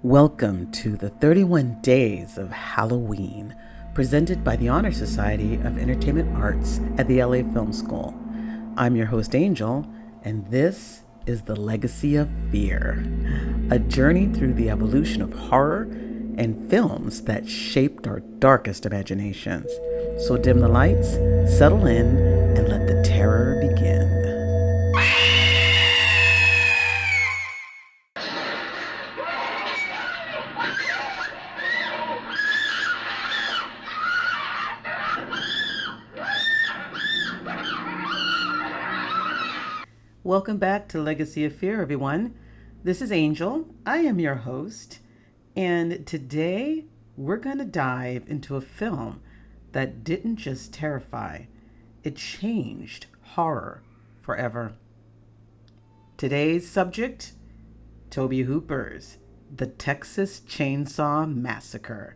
Welcome to the 31 Days of Halloween, presented by the Honor Society of Entertainment Arts at the LA Film School. I'm your host, Angel, and this is The Legacy of Fear, a journey through the evolution of horror and films that shaped our darkest imaginations. So dim the lights, settle in, and let the terror begin. Welcome back to Legacy of Fear, everyone. This is Angel. I am your host, and today we're going to dive into a film that didn't just terrify, it changed horror forever. Today's subject, Tobe Hooper's The Texas Chainsaw Massacre.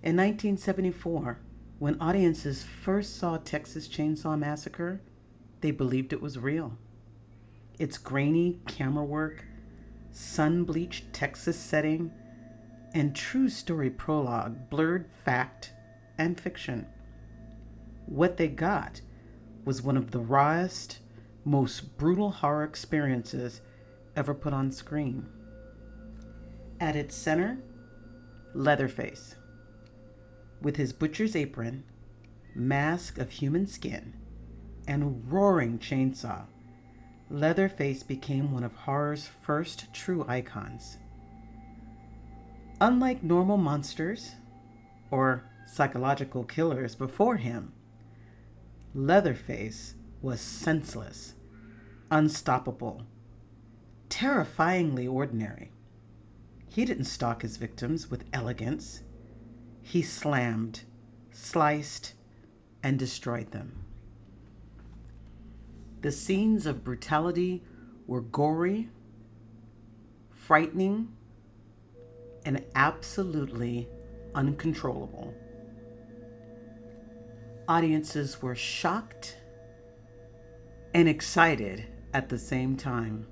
In 1974, when audiences first saw Texas Chainsaw Massacre, they believed it was real. Its grainy camera work, sun-bleached Texas setting, and true story prologue blurred fact and fiction. What they got was one of the rawest, most brutal horror experiences ever put on screen. At its center, Leatherface, with his butcher's apron, mask of human skin, and roaring chainsaw, Leatherface became one of horror's first true icons. Unlike normal monsters or psychological killers before him, Leatherface was senseless, unstoppable, terrifyingly ordinary. He didn't stalk his victims with elegance. He slammed, sliced, and destroyed them. The scenes of brutality were gory, frightening, and absolutely uncontrollable. Audiences were shocked and excited at the same time.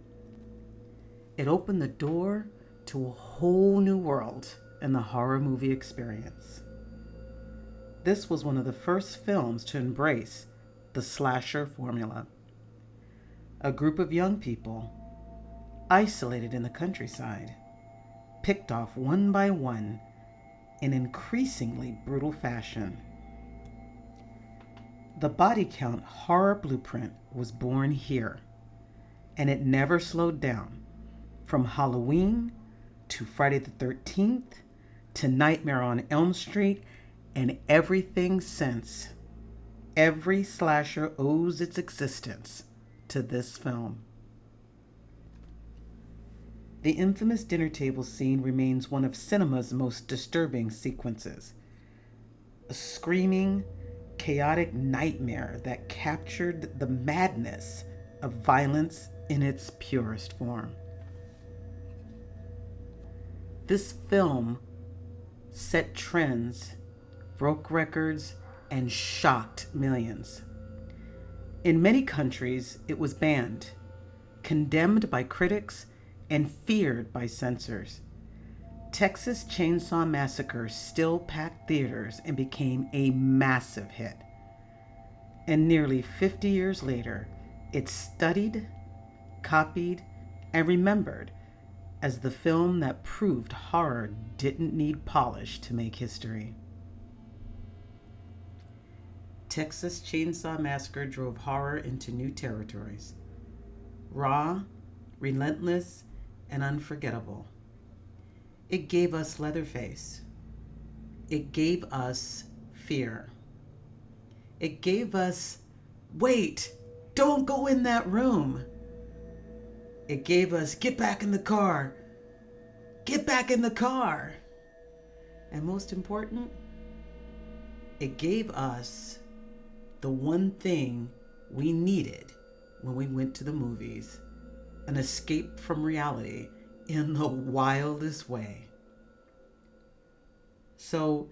It opened the door to a whole new world in the horror movie experience. This was one of the first films to embrace the slasher formula. A group of young people, isolated in the countryside, picked off one by one in increasingly brutal fashion. The body count horror blueprint was born here, and it never slowed down. From Halloween to Friday the 13th to Nightmare on Elm Street and everything since. Every slasher owes its existence to this film. The infamous dinner table scene remains one of cinema's most disturbing sequences. A screaming, chaotic nightmare that captured the madness of violence in its purest form. This film set trends, broke records, and shocked millions. In many countries, it was banned, condemned by critics, and feared by censors. Texas Chainsaw Massacre still packed theaters and became a massive hit. And nearly 50 years later, it's studied, copied, and remembered as the film that proved horror didn't need polish to make history. Texas Chainsaw Massacre drove horror into new territories. Raw, relentless, and unforgettable. It gave us Leatherface. It gave us fear. It gave us, wait, don't go in that room. It gave us, get back in the car. Get back in the car. And most important, it gave us the one thing we needed when we went to the movies, an escape from reality in the wildest way. So,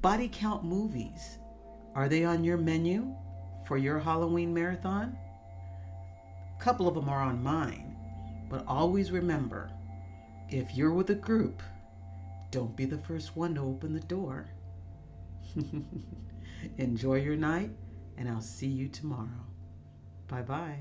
body count movies, are they on your menu for your Halloween marathon? A couple of them are on mine, but always remember, If you're with a group, don't be the first one to open the door. Enjoy your night, and I'll see you tomorrow. Bye bye.